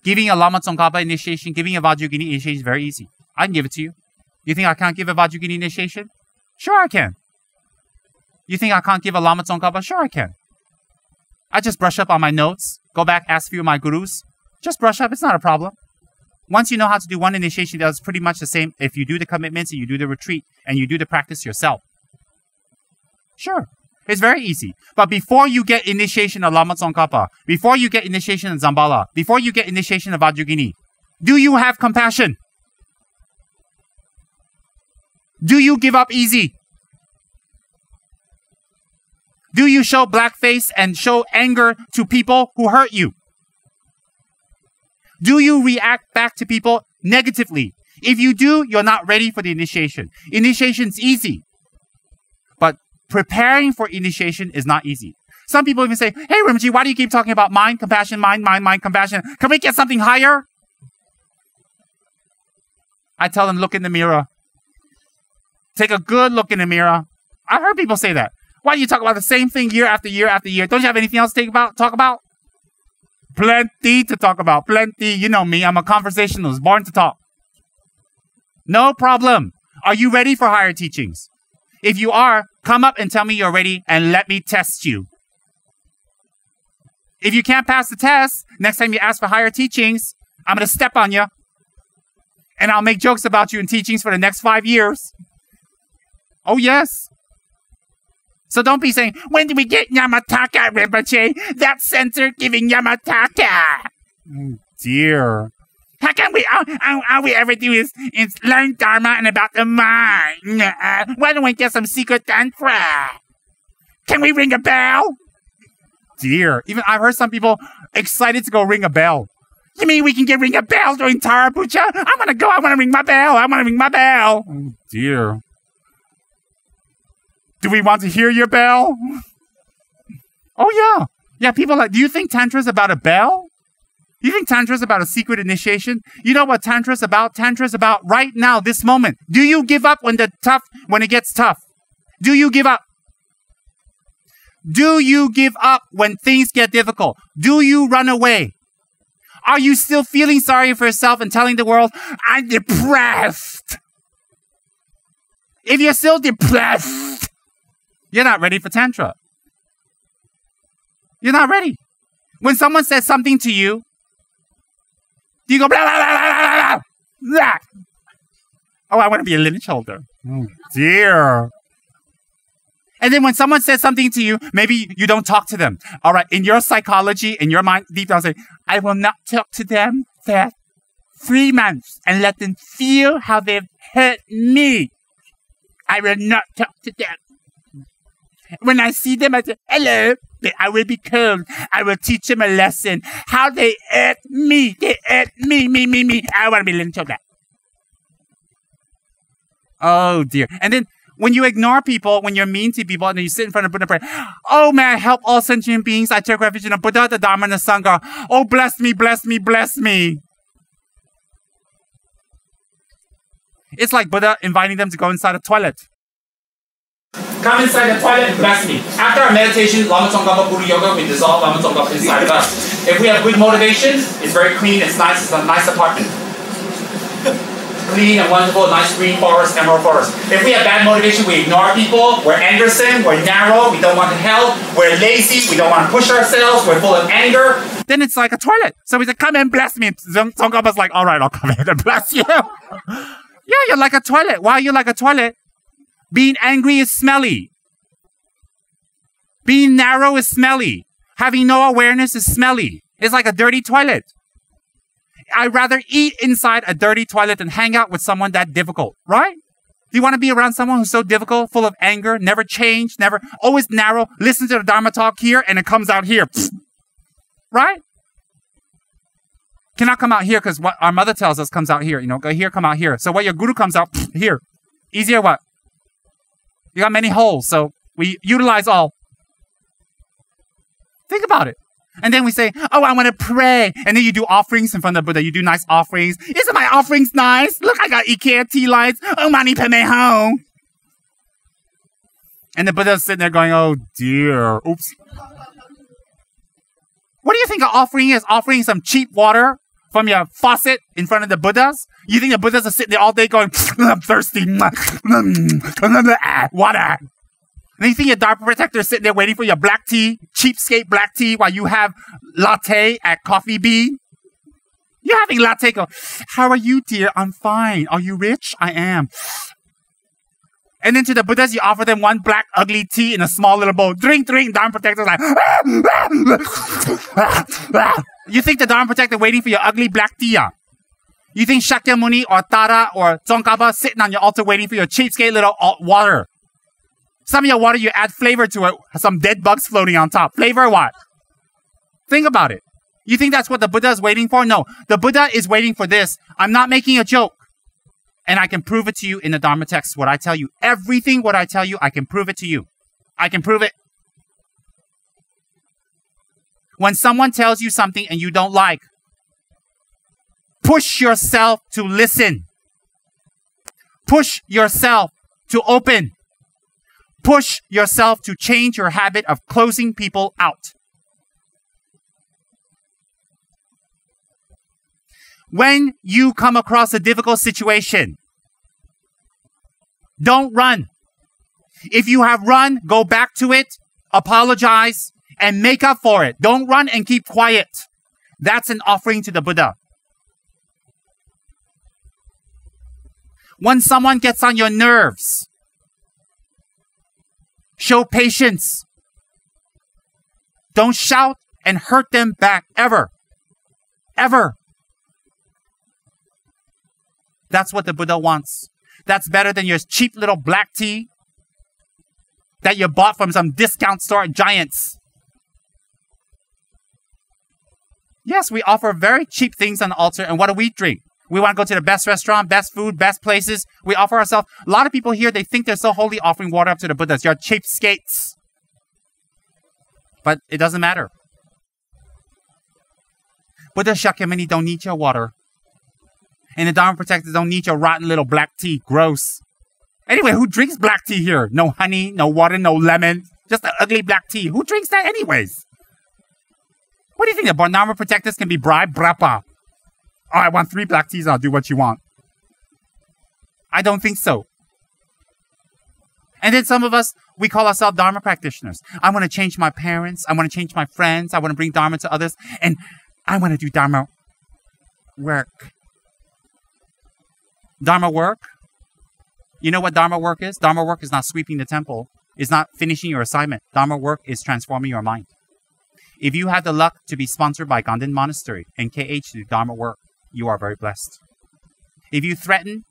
Giving a Lama Tsongkhapa initiation, giving a Vajrayogini initiation is very easy. I can give it to you. You think I can't give a Vajrayogini initiation? Sure I can. You think I can't give a Lama Tsongkhapa? Sure I can. I just brush up on my notes, go back, ask a few of my gurus. Just brush up, it's not a problem. Once you know how to do one initiation, that's pretty much the same if you do the commitments and you do the retreat and you do the practice yourself. Sure. It's very easy. But before you get initiation of Lama Tsongkhapa, before you get initiation of Zambala, before you get initiation of Vajrayogini, do you have compassion? Do you give up easy? Do you show blackface and show anger to people who hurt you? Do you react back to people negatively? If you do, you're not ready for the initiation. Initiation's easy. But preparing for initiation is not easy. Some people even say, hey, Rinpoche, why do you keep talking about mind, compassion, mind, compassion? Can we get something higher? I tell them, look in the mirror. Take a good look in the mirror. I heard people say that. Why do you talk about the same thing year after year after year? Don't you have anything else to talk about? Plenty to talk about. Plenty. You know me. I'm a conversationalist, born to talk. No problem. Are you ready for higher teachings? If you are, come up and tell me you're ready and let me test you. If you can't pass the test, next time you ask for higher teachings, I'm going to step on you. And I'll make jokes about you in teachings for the next 5 years. Oh, yes. So don't be saying, when do we get Yamataka, Rinpoche? That center giving Yamataka. Oh, dear. How can we, all we ever do is learn Dharma and about the mind. Why don't we get some secret Tantra? Can we ring a bell? Dear. Even I've heard some people excited to go ring a bell. You mean we can ring a bell during Tara Puja? I want to go. I want to ring my bell. I want to ring my bell. Oh, dear. Do we want to hear your bell? Oh, yeah. Yeah, people are like, do you think Tantra is about a bell? You think Tantra is about a secret initiation? You know what Tantra is about? Tantra is about right now, this moment. Do you give up when it gets tough? Do you give up? Do you give up when things get difficult? Do you run away? Are you still feeling sorry for yourself and telling the world, I'm depressed? If you're still depressed, you're not ready for Tantra. You're not ready. When someone says something to you, do you go, blah, blah, blah, blah, blah, blah. Oh, I want to be a lineage holder. Oh, dear. And then when someone says something to you, maybe you don't talk to them. All right, in your psychology, in your mind, deep down, say, I will not talk to them for 3 months and let them feel how they've hurt me. I will not talk to them. When I see them, I say, hello. I will be calm. I will teach them a lesson. How they hurt me. They hurt me. I want to be listening to that. Oh, dear. And then when you ignore people, when you're mean to people, and then you sit in front of Buddha and pray, oh, may I help all sentient beings? I take refuge in the Buddha, the Dharma, and the Sangha. Oh, bless me, bless me, bless me. It's like Buddha inviting them to go inside a toilet. Come inside the toilet and bless me. After our meditation, Lama Tsongkhapa Buddha Yoga, we dissolve Lama Tsongkhapa inside of us. If we have good motivation, it's very clean, it's nice, it's a nice apartment. Clean and wonderful, nice green forest, emerald forest. If we have bad motivation, we ignore people, we're angersome, we're narrow, we don't want to help, we're lazy, we don't want to push ourselves, we're full of anger. Then it's like a toilet. So we say, come and bless me. Tsongkhapa's like, all right, I'll come in and bless you. Yeah, you're like a toilet. Why are you like a toilet? Being angry is smelly. Being narrow is smelly. Having no awareness is smelly. It's like a dirty toilet. I'd rather eat inside a dirty toilet than hang out with someone that difficult, right? Do you want to be around someone who's so difficult, full of anger, never change, never, always narrow, listen to the Dharma talk here and it comes out here, right? Cannot come out here because what our mother tells us comes out here, you know, go here, come out here. So what your guru comes out here. Easier what? You got many holes, so we utilize all. Think about it. And then we say, oh, I want to pray. And then you do offerings in front of Buddha. You do nice offerings. Isn't my offerings nice? Look, I got IKEA tea lights. Oh, mani padme hum. And the Buddha's sitting there going, oh, dear. Oops. What do you think an offering is? Offering some cheap water? from your faucet in front of the Buddhas? You think the Buddhas are sitting there all day going, I'm thirsty, water. And you think your Dharma protector is sitting there waiting for your black tea, cheapskate black tea, while you have latte at Coffee Bean? You're having latte, go, how are you, dear? I'm fine. Are you rich? I am. And then to the Buddhas, you offer them one black ugly tea in a small little bowl. Drink, drink. Dharma protector's like, you think the Dharma protector waiting for your ugly black tea? You think Shakyamuni or Tara or Tsongkhapa sitting on your altar waiting for your cheapskate little water? Some of your water, you add flavor to it. Some dead bugs floating on top. Flavor what? Think about it. You think that's what the Buddha is waiting for? No. The Buddha is waiting for this. I'm not making a joke. And I can prove it to you in the Dharma text. What I tell you, everything what I tell you, I can prove it to you. I can prove it. When someone tells you something and you don't like, push yourself to listen. Push yourself to open. Push yourself to change your habit of closing people out. When you come across a difficult situation, don't run. If you have run, go back to it, apologize, and make up for it. Don't run and keep quiet. That's an offering to the Buddha. When someone gets on your nerves, show patience. Don't shout and hurt them back, ever. Ever. That's what the Buddha wants. That's better than your cheap little black tea that you bought from some discount store at Giants. Yes, we offer very cheap things on the altar, and what do we drink? We want to go to the best restaurant, best food, best places. We offer ourselves. A lot of people here, they think they're so holy offering water up to the Buddhas. You're cheapskates. But it doesn't matter. Buddha Shakyamuni don't need your water. And the Dharma protectors don't need your rotten little black tea. Gross. Anyway, who drinks black tea here? No honey, no water, no lemon. Just an ugly black tea. Who drinks that anyways? What do you think? The Dharma protectors can be bribed? Brapa. Oh, I want 3 black teas. I'll do what you want. I don't think so. And then some of us, we call ourselves Dharma practitioners. I want to change my parents. I want to change my friends. I want to bring Dharma to others. And I want to do Dharma work. Dharma work? You know what Dharma work is? Dharma work is not sweeping the temple. It's not finishing your assignment. Dharma work is transforming your mind. If you have the luck to be sponsored by Ganden Monastery and KH to do Dharma work, you are very blessed. If you threaten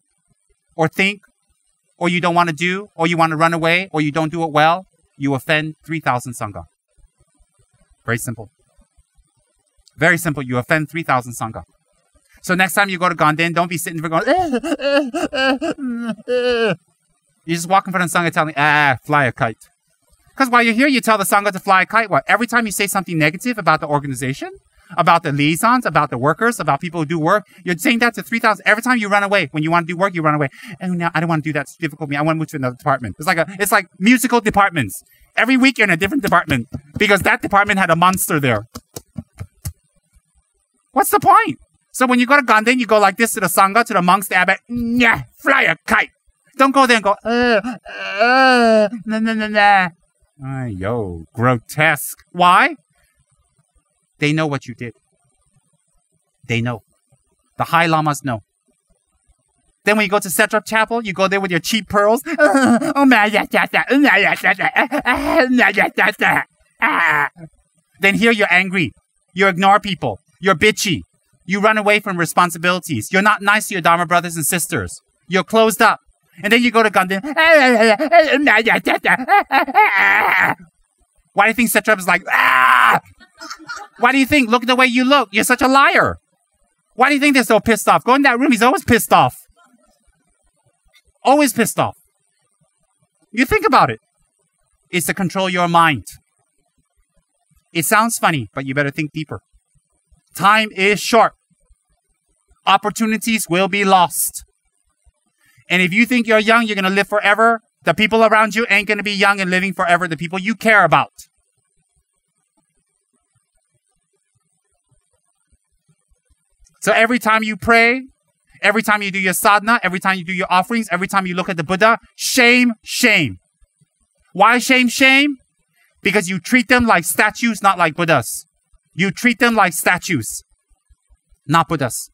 or think or you don't want to do or you want to run away or you don't do it well, you offend 3,000 Sangha. Very simple. Very simple. You offend 3,000 Sangha. So next time you go to Ganden, don't be sitting there going, You just walk in front of the Sangha telling, fly a kite. Because while you're here, you tell the Sangha to fly a kite. What? Every time you say something negative about the organization, about the liaisons, about the workers, about people who do work, you're saying that to 3,000. Every time you run away, when you want to do work, you run away. Oh, no, I don't want to do that. It's difficult for me. I want to move to another department. It's like musical departments. Every week you're in a different department because that department had a monster there. What's the point? So when you go to Ganden, you go like this to the Sangha, to the monks, the abbot, fly a kite. Don't go there and go, nah. Yo, grotesque. Why? They know what you did. They know. The high lamas know. Then when you go to Setrap Chapel, you go there with your cheap pearls. Then here you're angry. You ignore people. You're bitchy. You run away from responsibilities. You're not nice to your Dharma brothers and sisters. You're closed up. And then you go to Ganden. Why do you think Setrap is like, Why do you think? Look at the way you look. You're such a liar. Why do you think they're so pissed off? Go in that room. He's always pissed off. Always pissed off. You think about it. It's to control your mind. It sounds funny, but you better think deeper. Time is short. Opportunities will be lost. And if you think you're young, you're going to live forever, the people around you ain't going to be young and living forever, the people you care about. So every time you pray, every time you do your sadhana, every time you do your offerings, every time you look at the Buddha, shame, shame. Why shame, shame? Because you treat them like statues, not like Buddhas. You treat them like statues, not Buddhas.